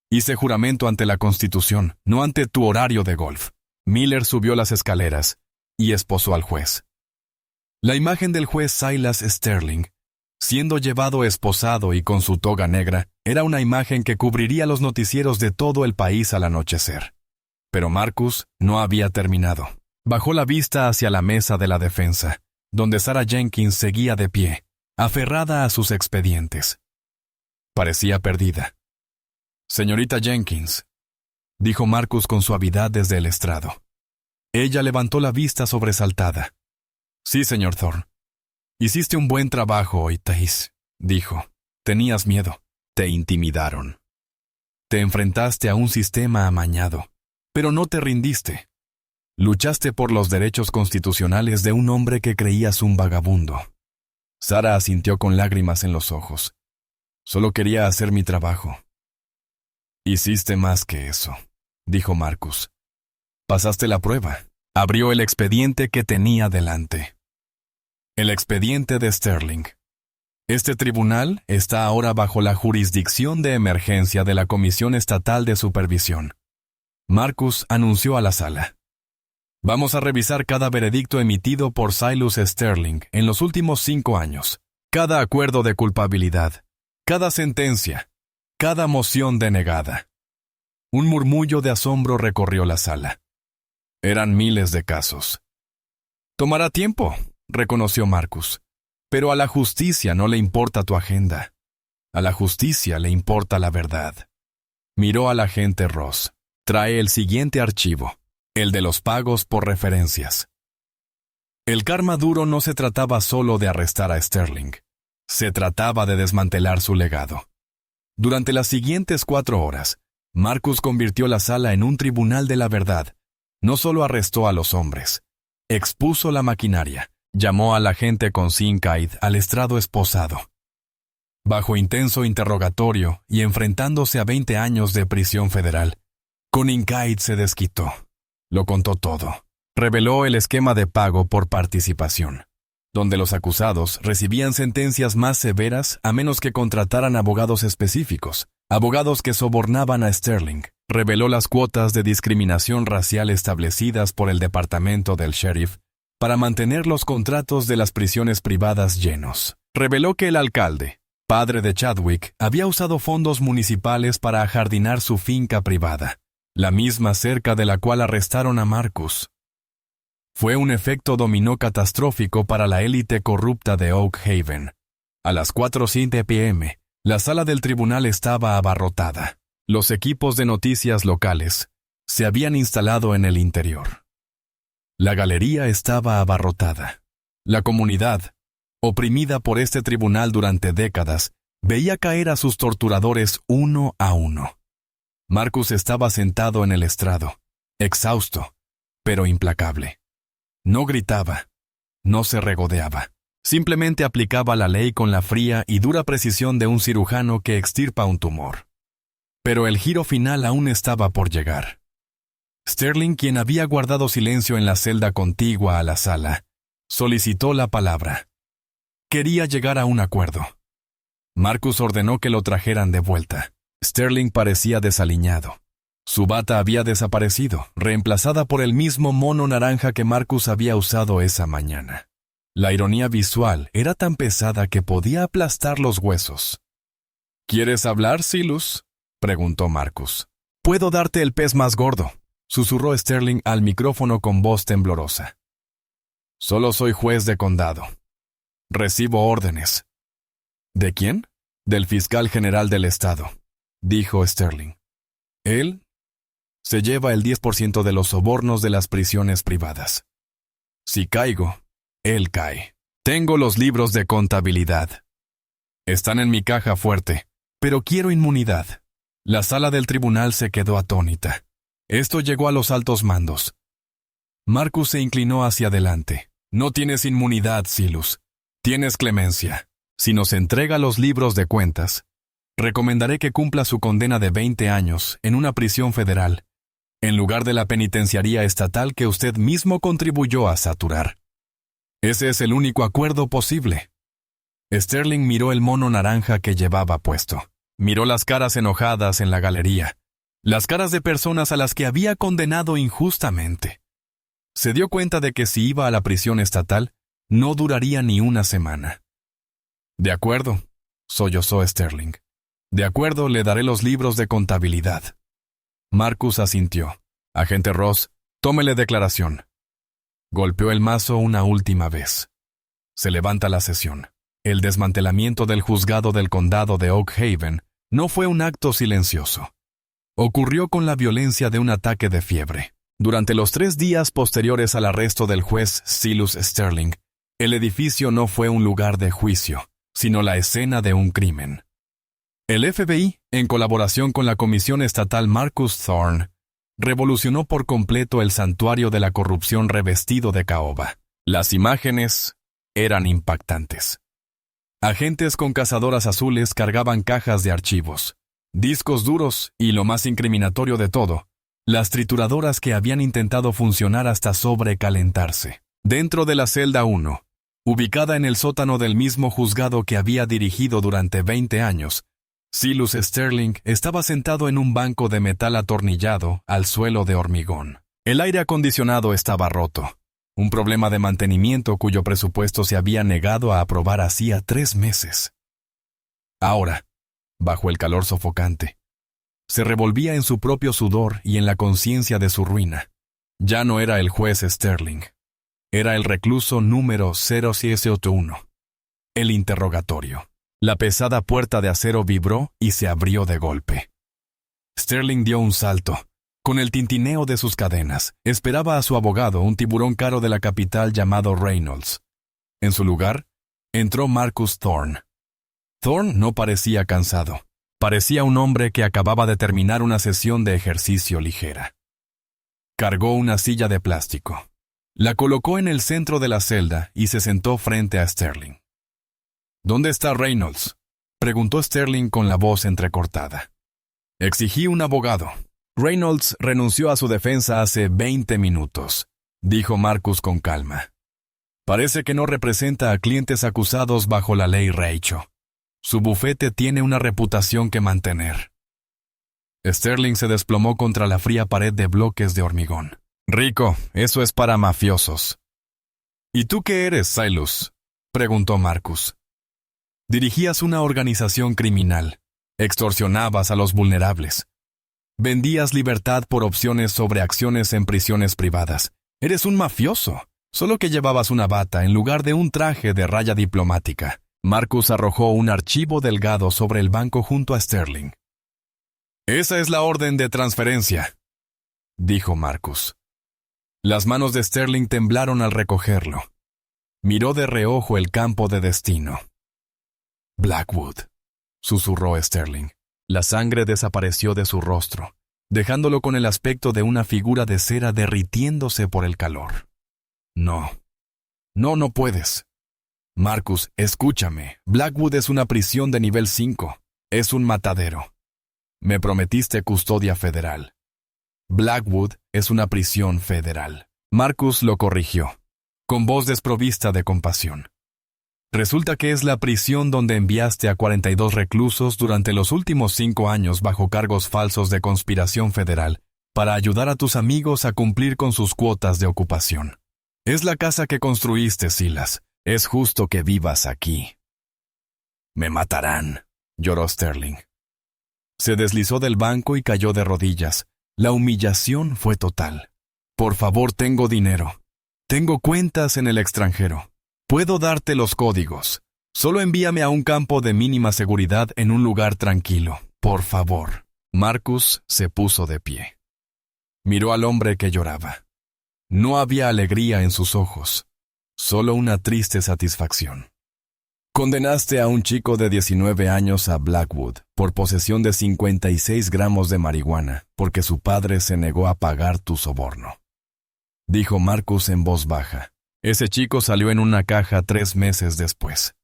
Hice juramento ante la Constitución, no ante tu horario de golf». Miller subió las escaleras y esposó al juez. La imagen del juez Silas Sterling, siendo llevado esposado y con su toga negra, era una imagen que cubriría los noticieros de todo el país al anochecer. Pero Marcus no había terminado. Bajó la vista hacia la mesa de la defensa, donde Sarah Jenkins seguía de pie, aferrada a sus expedientes. Parecía perdida. «Señorita Jenkins», dijo Marcus con suavidad desde el estrado. Ella levantó la vista sobresaltada. «Sí, señor Thorne. Hiciste un buen trabajo hoy, Thais», dijo. «Tenías miedo. Te intimidaron. Te enfrentaste a un sistema amañado, pero no te rindiste. Luchaste por los derechos constitucionales de un hombre que creías un vagabundo». Sarah asintió con lágrimas en los ojos. «Solo quería hacer mi trabajo». «Hiciste más que eso», dijo Marcus. «Pasaste la prueba. Abrió el expediente que tenía delante. El expediente de Sterling. Este tribunal está ahora bajo la jurisdicción de emergencia de la Comisión Estatal de Supervisión. Marcus anunció a la sala. Vamos a revisar cada veredicto emitido por Silas Sterling en los últimos 5 años. Cada acuerdo de culpabilidad. Cada sentencia. Cada moción denegada. Un murmullo de asombro recorrió la sala. Eran miles de casos. Tomará tiempo, reconoció Marcus. Pero a la justicia no le importa tu agenda. A la justicia le importa la verdad. Miró al agente Ross. Trae el siguiente archivo, el de los pagos por referencias. El karma duro no se trataba solo de arrestar a Sterling. Se trataba de desmantelar su legado. Durante las siguientes 4 horas, Marcus convirtió la sala en un tribunal de la verdad. No solo arrestó a los hombres, expuso la maquinaria, llamó al agente con Kincaid al estrado esposado. Bajo intenso interrogatorio y enfrentándose a 20 años de prisión federal, Kincaid se desquitó. Lo contó todo. Reveló el esquema de pago por participación, donde los acusados recibían sentencias más severas a menos que contrataran abogados específicos, abogados que sobornaban a Sterling. Reveló las cuotas de discriminación racial establecidas por el departamento del sheriff para mantener los contratos de las prisiones privadas llenos. Reveló que el alcalde, padre de Chadwick, había usado fondos municipales para ajardinar su finca privada, la misma cerca de la cual arrestaron a Marcus. Fue un efecto dominó catastrófico para la élite corrupta de Oak Haven. A las 4:07 p.m., la sala del tribunal estaba abarrotada. Los equipos de noticias locales se habían instalado en el interior. La galería estaba abarrotada. La comunidad, oprimida por este tribunal durante décadas, veía caer a sus torturadores uno a uno. Marcus estaba sentado en el estrado, exhausto, pero implacable. No gritaba, no se regodeaba. Simplemente aplicaba la ley con la fría y dura precisión de un cirujano que extirpa un tumor. Pero el giro final aún estaba por llegar. Sterling, quien había guardado silencio en la celda contigua a la sala, solicitó la palabra. Quería llegar a un acuerdo. Marcus ordenó que lo trajeran de vuelta. Sterling parecía desaliñado. Su bata había desaparecido, reemplazada por el mismo mono naranja que Marcus había usado esa mañana. La ironía visual era tan pesada que podía aplastar los huesos. ¿Quieres hablar, Silas?, preguntó Marcus. «Puedo darte el pez más gordo», susurró Sterling al micrófono con voz temblorosa. «Solo soy juez de condado. Recibo órdenes». «¿De quién?» «Del fiscal general del estado», dijo Sterling. «Él se lleva el 10% de los sobornos de las prisiones privadas. Si caigo, él cae. Tengo los libros de contabilidad. Están en mi caja fuerte, pero quiero inmunidad». La sala del tribunal se quedó atónita. Esto llegó a los altos mandos. Marcus se inclinó hacia adelante. «No tienes inmunidad, Silas. Tienes clemencia. Si nos entrega los libros de cuentas, recomendaré que cumpla su condena de 20 años en una prisión federal, en lugar de la penitenciaría estatal que usted mismo contribuyó a saturar. Ese es el único acuerdo posible». Sterling miró el mono naranja que llevaba puesto. Miró las caras enojadas en la galería, las caras de personas a las que había condenado injustamente. Se dio cuenta de que si iba a la prisión estatal, no duraría ni una semana. «De acuerdo», sollozó Sterling. «De acuerdo, le daré los libros de contabilidad». Marcus asintió. «Agente Ross, tómele declaración». Golpeó el mazo una última vez. Se levanta la sesión. El desmantelamiento del juzgado del condado de Oak Haven no fue un acto silencioso. Ocurrió con la violencia de un ataque de fiebre. Durante los 3 días posteriores al arresto del juez Silas Sterling, el edificio no fue un lugar de juicio, sino la escena de un crimen. El FBI, en colaboración con la Comisión Estatal Marcus Thorne, revolucionó por completo el santuario de la corrupción revestido de caoba. Las imágenes eran impactantes. Agentes con cazadoras azules cargaban cajas de archivos, discos duros y, lo más incriminatorio de todo, las trituradoras que habían intentado funcionar hasta sobrecalentarse. Dentro de la celda 1, ubicada en el sótano del mismo juzgado que había dirigido durante 20 años, Silas Sterling estaba sentado en un banco de metal atornillado al suelo de hormigón. El aire acondicionado estaba roto, un problema de mantenimiento cuyo presupuesto se había negado a aprobar hacía 3 meses. Ahora, bajo el calor sofocante, se revolvía en su propio sudor y en la conciencia de su ruina. Ya no era el juez Sterling. Era el recluso número 0781. El interrogatorio. La pesada puerta de acero vibró y se abrió de golpe. Sterling dio un salto. Con el tintineo de sus cadenas, esperaba a su abogado, un tiburón caro de la capital llamado Reynolds. En su lugar, entró Marcus Thorne. Thorne no parecía cansado. Parecía un hombre que acababa de terminar una sesión de ejercicio ligera. Cargó una silla de plástico. La colocó en el centro de la celda y se sentó frente a Sterling. «¿Dónde está Reynolds?», preguntó Sterling con la voz entrecortada. «Exigí un abogado. Reynolds renunció a su defensa hace 20 minutos», dijo Marcus con calma. «Parece que no representa a clientes acusados bajo la ley Raicho. Su bufete tiene una reputación que mantener». Sterling se desplomó contra la fría pared de bloques de hormigón. «Rico, eso es para mafiosos». «¿Y tú qué eres, Silas?», preguntó Marcus. «Dirigías una organización criminal. Extorsionabas a los vulnerables. Vendías libertad por opciones sobre acciones en prisiones privadas. Eres un mafioso, solo que llevabas una bata en lugar de un traje de raya diplomática». Marcus arrojó un archivo delgado sobre el banco junto a Sterling. «Esa es la orden de transferencia», dijo Marcus. Las manos de Sterling temblaron al recogerlo. Miró de reojo el campo de destino. «Blackwood», susurró Sterling. La sangre desapareció de su rostro, dejándolo con el aspecto de una figura de cera derritiéndose por el calor. «No. No puedes. Marcus, escúchame. Blackwood es una prisión de nivel 5. Es un matadero. Me prometiste custodia federal. Blackwood es una prisión federal». Marcus lo corrigió, con voz desprovista de compasión. «Resulta que es la prisión donde enviaste a 42 reclusos durante los últimos 5 años bajo cargos falsos de conspiración federal para ayudar a tus amigos a cumplir con sus cuotas de ocupación. Es la casa que construiste, Silas. Es justo que vivas aquí». «Me matarán», lloró Sterling. Se deslizó del banco y cayó de rodillas. La humillación fue total. «Por favor, tengo dinero. Tengo cuentas en el extranjero. Puedo darte los códigos. Solo envíame a un campo de mínima seguridad en un lugar tranquilo. Por favor». Marcus se puso de pie. Miró al hombre que lloraba. No había alegría en sus ojos, solo una triste satisfacción. «Condenaste a un chico de 19 años a Blackwood por posesión de 56 gramos de marihuana porque su padre se negó a pagar tu soborno», dijo Marcus en voz baja. «Ese chico salió en una caja 3 meses después».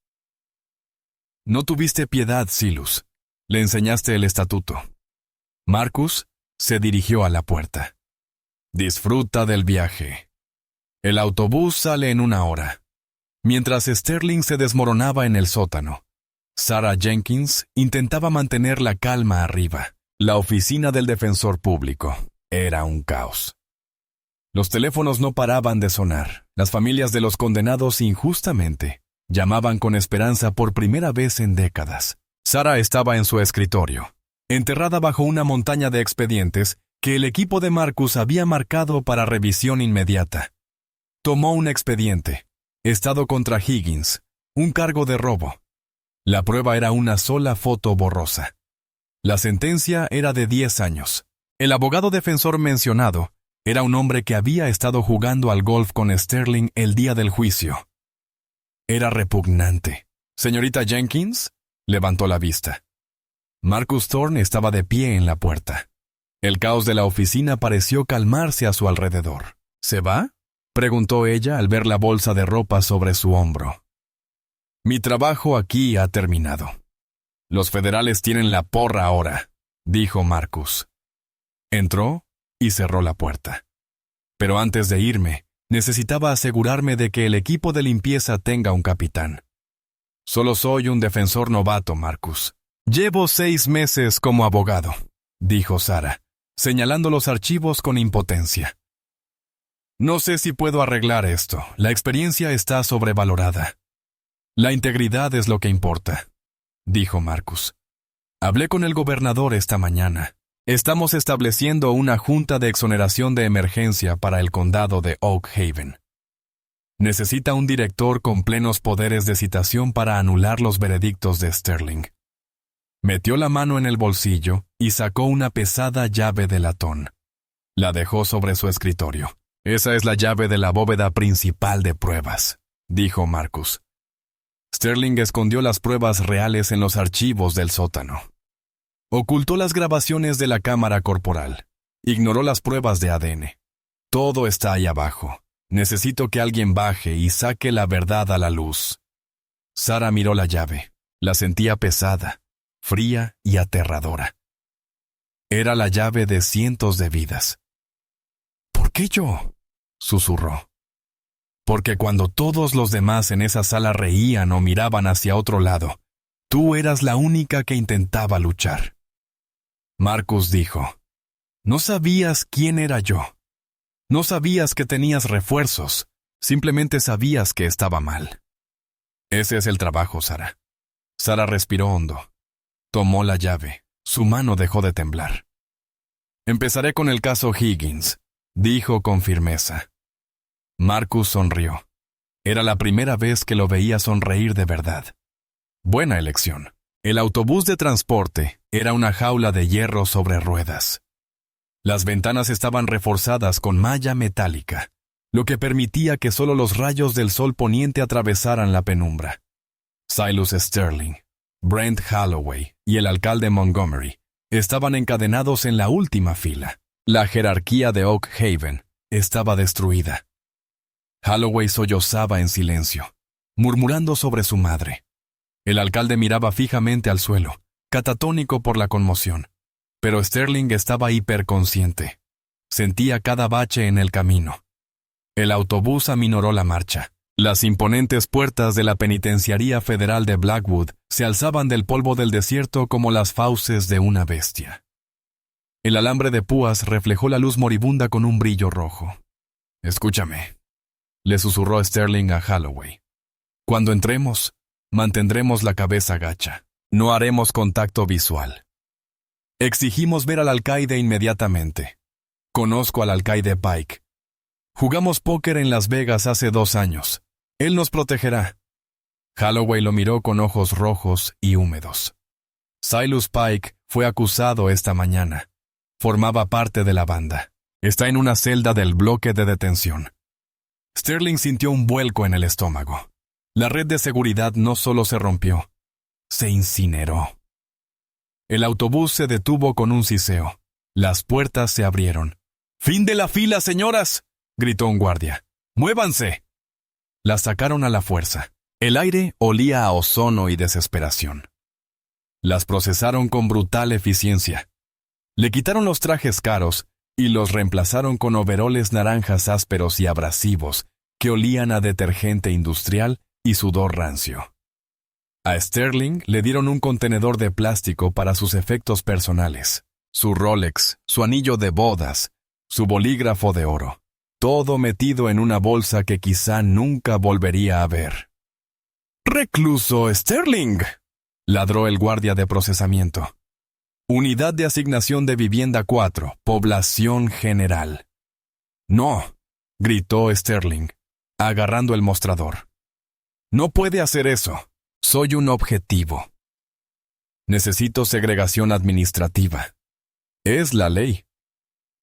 «No tuviste piedad, Silas. Le enseñaste el estatuto». Marcus se dirigió a la puerta. «Disfruta del viaje. El autobús sale en 1 hora». Mientras Sterling se desmoronaba en el sótano, Sarah Jenkins intentaba mantener la calma arriba. La oficina del defensor público era un caos. Los teléfonos no paraban de sonar. Las familias de los condenados injustamente llamaban con esperanza por primera vez en décadas. Sarah estaba en su escritorio, enterrada bajo una montaña de expedientes que el equipo de Marcus había marcado para revisión inmediata. Tomó un expediente. Estado contra Higgins, un cargo de robo. La prueba era una sola foto borrosa. La sentencia era de 10 años. El abogado defensor mencionado era un hombre que había estado jugando al golf con Sterling el día del juicio. Era repugnante. «Señorita Jenkins», levantó la vista. Marcus Thorne estaba de pie en la puerta. El caos de la oficina pareció calmarse a su alrededor. «¿Se va?», preguntó ella al ver la bolsa de ropa sobre su hombro. «Mi trabajo aquí ha terminado. Los federales tienen la porra ahora», dijo Marcus. Entró, y cerró la puerta. Pero antes de irme, necesitaba asegurarme de que el equipo de limpieza tenga un capitán. Solo soy un defensor novato, Marcus. Llevo 6 meses como abogado, dijo Sarah, señalando los archivos con impotencia. No sé si puedo arreglar esto. La experiencia está sobrevalorada. La integridad es lo que importa, dijo Marcus. Hablé con el gobernador esta mañana. Estamos estableciendo una junta de exoneración de emergencia para el condado de Oak Haven. Necesita un director con plenos poderes de citación para anular los veredictos de Sterling. Metió la mano en el bolsillo y sacó una pesada llave de latón. La dejó sobre su escritorio. Esa es la llave de la bóveda principal de pruebas, dijo Marcus. Sterling escondió las pruebas reales en los archivos del sótano. Ocultó las grabaciones de la cámara corporal. Ignoró las pruebas de ADN. Todo está ahí abajo. Necesito que alguien baje y saque la verdad a la luz. Sarah miró la llave. La sentía pesada, fría y aterradora. Era la llave de cientos de vidas. ¿Por qué yo?, susurró. Porque cuando todos los demás en esa sala reían o miraban hacia otro lado, tú eras la única que intentaba luchar. Marcus dijo, no sabías quién era yo. No sabías que tenías refuerzos, simplemente sabías que estaba mal. Ese es el trabajo, Sarah. Sarah respiró hondo. Tomó la llave. Su mano dejó de temblar. Empezaré con el caso Higgins, dijo con firmeza. Marcus sonrió. Era la primera vez que lo veía sonreír de verdad. Buena elección. El autobús de transporte era una jaula de hierro sobre ruedas. Las ventanas estaban reforzadas con malla metálica, lo que permitía que solo los rayos del sol poniente atravesaran la penumbra. Silas Sterling, Brent Holloway y el alcalde Montgomery estaban encadenados en la última fila. La jerarquía de Oak Haven estaba destruida. Holloway sollozaba en silencio, murmurando sobre su madre. El alcalde miraba fijamente al suelo, catatónico por la conmoción. Pero Sterling estaba hiperconsciente. Sentía cada bache en el camino. El autobús aminoró la marcha. Las imponentes puertas de la Penitenciaría Federal de Blackwood se alzaban del polvo del desierto como las fauces de una bestia. El alambre de púas reflejó la luz moribunda con un brillo rojo. «Escúchame», le susurró Sterling a Holloway. «Cuando entremos, mantendremos la cabeza gacha. No haremos contacto visual. Exigimos ver al alcaide inmediatamente. Conozco al alcaide Pike. Jugamos póker en Las Vegas hace 2 años. Él nos protegerá». Holloway lo miró con ojos rojos y húmedos. Silas Pike fue acusado esta mañana. Formaba parte de la banda. Está en una celda del bloque de detención. Sterling sintió un vuelco en el estómago. La red de seguridad no solo se rompió, se incineró. El autobús se detuvo con un siseo. Las puertas se abrieron. «¡Fin de la fila, señoras!», gritó un guardia. «¡Muévanse!». Las sacaron a la fuerza. El aire olía a ozono y desesperación. Las procesaron con brutal eficiencia. Le quitaron los trajes caros y los reemplazaron con overoles naranjas ásperos y abrasivos que olían a detergente industrial y sudor rancio. A Sterling le dieron un contenedor de plástico para sus efectos personales, su Rolex, su anillo de bodas, su bolígrafo de oro, todo metido en una bolsa que quizá nunca volvería a ver. «¡Recluso Sterling!», ladró el guardia de procesamiento. «Unidad de asignación de vivienda 4, población general». «No», gritó Sterling, agarrando el mostrador. «No puede hacer eso. Soy un objetivo. Necesito segregación administrativa. Es la ley».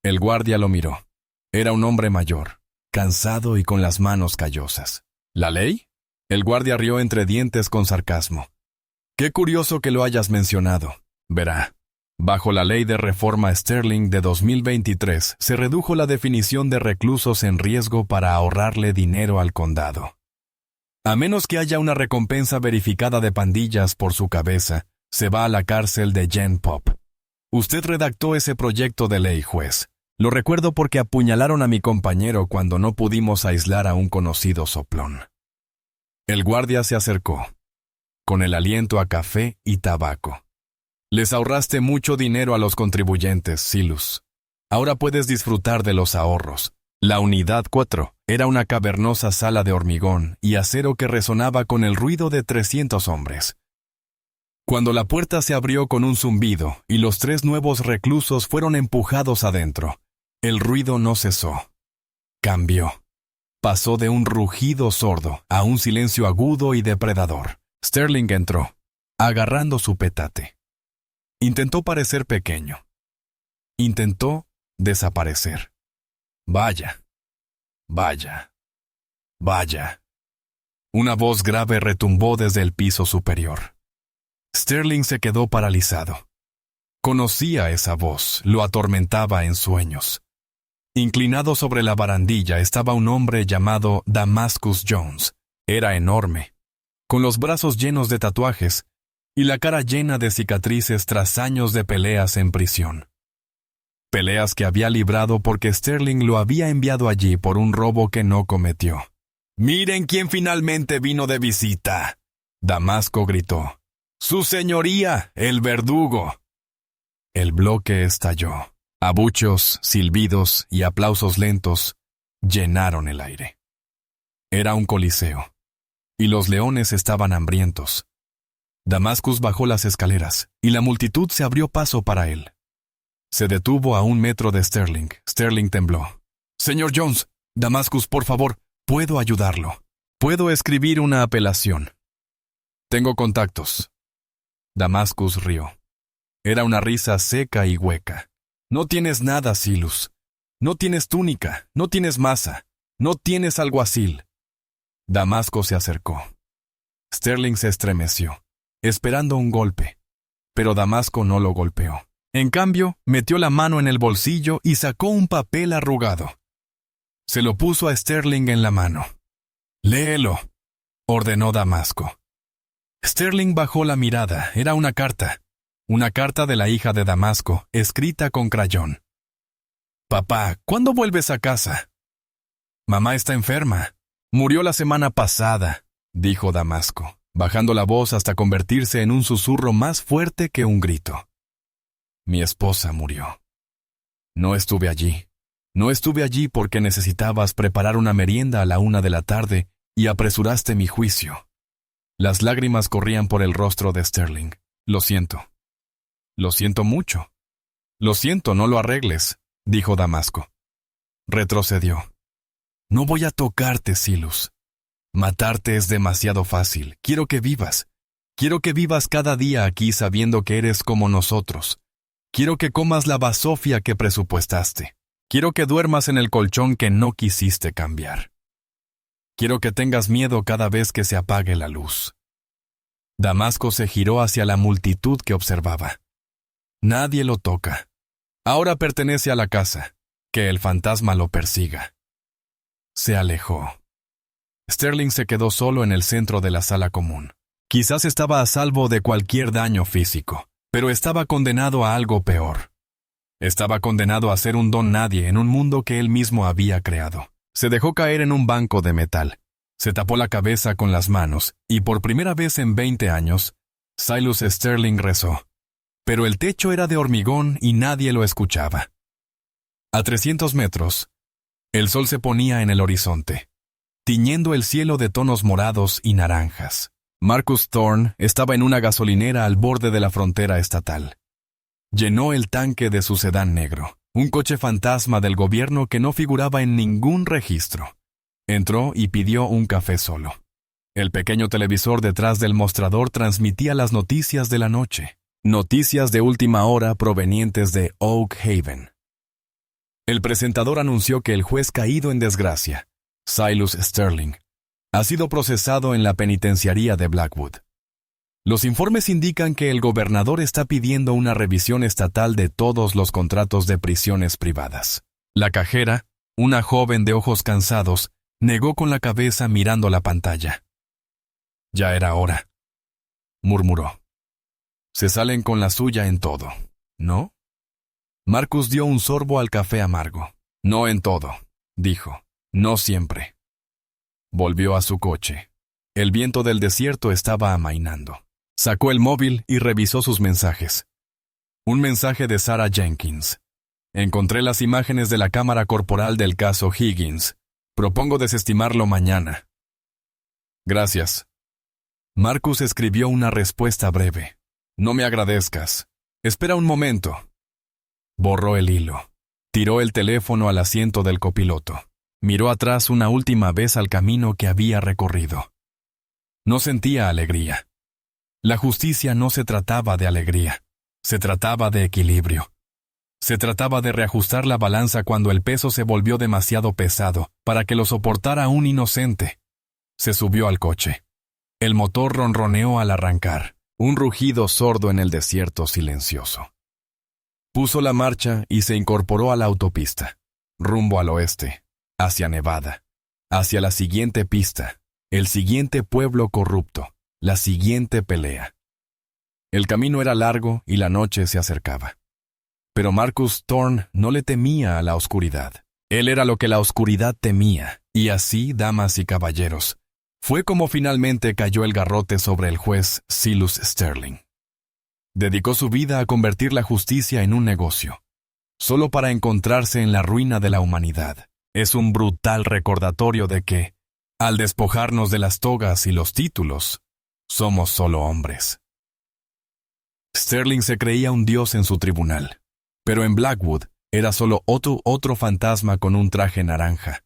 El guardia lo miró. Era un hombre mayor, cansado y con las manos callosas. «¿La ley?». El guardia rió entre dientes con sarcasmo. «Qué curioso que lo hayas mencionado. Verá, bajo la ley de reforma Sterling de 2023 se redujo la definición de reclusos en riesgo para ahorrarle dinero al condado. A menos que haya una recompensa verificada de pandillas por su cabeza, se va a la cárcel de Gen Pop. Usted redactó ese proyecto de ley, juez. Lo recuerdo porque apuñalaron a mi compañero cuando no pudimos aislar a un conocido soplón. El guardia se acercó, con el aliento a café y tabaco. Les ahorraste mucho dinero a los contribuyentes, Silus. Ahora puedes disfrutar de los ahorros. La unidad 4 era una cavernosa sala de hormigón y acero que resonaba con el ruido de 300 hombres. Cuando la puerta se abrió con un zumbido y los 3 nuevos reclusos fueron empujados adentro, el ruido no cesó. Cambió. Pasó de un rugido sordo a un silencio agudo y depredador. Sterling entró, agarrando su petate. Intentó parecer pequeño. Intentó desaparecer. Vaya, vaya, vaya. Una voz grave retumbó desde el piso superior. Sterling se quedó paralizado. Conocía esa voz, lo atormentaba en sueños. Inclinado sobre la barandilla estaba un hombre llamado Damascus Jones. Era enorme, con los brazos llenos de tatuajes y la cara llena de cicatrices tras años de peleas en prisión. Peleas que había librado porque Sterling lo había enviado allí por un robo que no cometió. «¡Miren quién finalmente vino de visita!», Damasco gritó. «¡Su señoría, el verdugo!». El bloque estalló. Abucheos, silbidos y aplausos lentos llenaron el aire. Era un coliseo, y los leones estaban hambrientos. Damascus bajó las escaleras, y la multitud se abrió paso para él. Se detuvo a 1 metro de Sterling. Sterling tembló. «Señor Jones, Damascus, por favor, puedo ayudarlo. Puedo escribir una apelación. Tengo contactos». Damascus rió. Era una risa seca y hueca. «No tienes nada, Silus. No tienes túnica, no tienes masa, no tienes alguacil». Damasco se acercó. Sterling se estremeció, esperando un golpe, pero Damasco no lo golpeó. En cambio, metió la mano en el bolsillo y sacó un papel arrugado. Se lo puso a Sterling en la mano. «Léelo», ordenó Damasco. Sterling bajó la mirada. Era una carta. Una carta de la hija de Damasco, escrita con crayón. «Papá, ¿cuándo vuelves a casa?» «Mamá está enferma. Murió la semana pasada», dijo Damasco, bajando la voz hasta convertirse en un susurro más fuerte que un grito. «Mi esposa murió. No estuve allí. No estuve allí porque necesitabas preparar una merienda a la 1 de la tarde y apresuraste mi juicio». Las lágrimas corrían por el rostro de Sterling. «Lo siento. Lo siento mucho». «Lo siento, no lo arregles», dijo Damasco. Retrocedió. «No voy a tocarte, Silus. Matarte es demasiado fácil. Quiero que vivas. Quiero que vivas cada día aquí sabiendo que eres como nosotros. Quiero que comas la basofia que presupuestaste. Quiero que duermas en el colchón que no quisiste cambiar. Quiero que tengas miedo cada vez que se apague la luz». Damasco se giró hacia la multitud que observaba. «Nadie lo toca. Ahora pertenece a la casa. Que el fantasma lo persiga». Se alejó. Sterling se quedó solo en el centro de la sala común. Quizás estaba a salvo de cualquier daño físico, pero estaba condenado a algo peor. Estaba condenado a ser un don nadie en un mundo que él mismo había creado. Se dejó caer en un banco de metal. Se tapó la cabeza con las manos, y por primera vez en 20 años, Silas Sterling rezó. Pero el techo era de hormigón y nadie lo escuchaba. A 300 metros, el sol se ponía en el horizonte, tiñendo el cielo de tonos morados y naranjas. Marcus Thorne estaba en una gasolinera al borde de la frontera estatal. Llenó el tanque de su sedán negro, un coche fantasma del gobierno que no figuraba en ningún registro. Entró y pidió un café solo. El pequeño televisor detrás del mostrador transmitía las noticias de la noche. Noticias de última hora provenientes de Oak Haven. El presentador anunció que el juez caído en desgracia, Silas Sterling, ha sido procesado en la penitenciaría de Blackwood. Los informes indican que el gobernador está pidiendo una revisión estatal de todos los contratos de prisiones privadas. La cajera, una joven de ojos cansados, negó con la cabeza mirando la pantalla. «Ya era hora», murmuró. «Se salen con la suya en todo, ¿no?». Marcus dio un sorbo al café amargo. No en todo, dijo. No siempre. Volvió a su coche. El viento del desierto estaba amainando. Sacó el móvil y revisó sus mensajes. Un mensaje de Sarah Jenkins. Encontré las imágenes de la cámara corporal del caso Higgins. Propongo desestimarlo mañana. Gracias. Marcus escribió una respuesta breve. No me agradezcas. Espera un momento. Borró el hilo. Tiró el teléfono al asiento del copiloto. Miró atrás una última vez al camino que había recorrido. No sentía alegría. La justicia no se trataba de alegría. Se trataba de equilibrio. Se trataba de reajustar la balanza cuando el peso se volvió demasiado pesado para que lo soportara un inocente. Se subió al coche. El motor ronroneó al arrancar, un rugido sordo en el desierto silencioso. Puso la marcha y se incorporó a la autopista, rumbo al oeste, hacia Nevada, hacia la siguiente pista, el siguiente pueblo corrupto, la siguiente pelea. El camino era largo y la noche se acercaba. Pero Marcus Thorne no le temía a la oscuridad. Él era lo que la oscuridad temía, y así, damas y caballeros, fue como finalmente cayó el garrote sobre el juez Silas Sterling. Dedicó su vida a convertir la justicia en un negocio, solo para encontrarse en la ruina de la humanidad. Es un brutal recordatorio de que, al despojarnos de las togas y los títulos, somos solo hombres. Sterling se creía un dios en su tribunal, pero en Blackwood era solo otro fantasma con un traje naranja,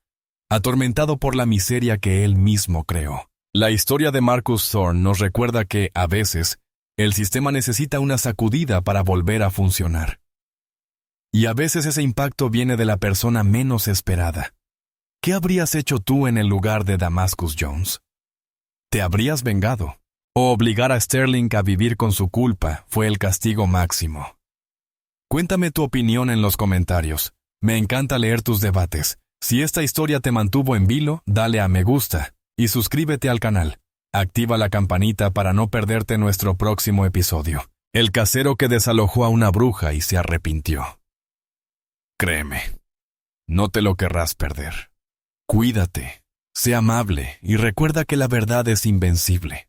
atormentado por la miseria que él mismo creó. La historia de Marcus Thorne nos recuerda que, a veces, el sistema necesita una sacudida para volver a funcionar. Y a veces ese impacto viene de la persona menos esperada. ¿Qué habrías hecho tú en el lugar de Damascus Jones? ¿Te habrías vengado? ¿O obligar a Sterling a vivir con su culpa fue el castigo máximo? Cuéntame tu opinión en los comentarios. Me encanta leer tus debates. Si esta historia te mantuvo en vilo, dale a me gusta y suscríbete al canal. Activa la campanita para no perderte nuestro próximo episodio. El casero que desalojó a una bruja y se arrepintió. Créeme, no te lo querrás perder. Cuídate, sé amable y recuerda que la verdad es invencible.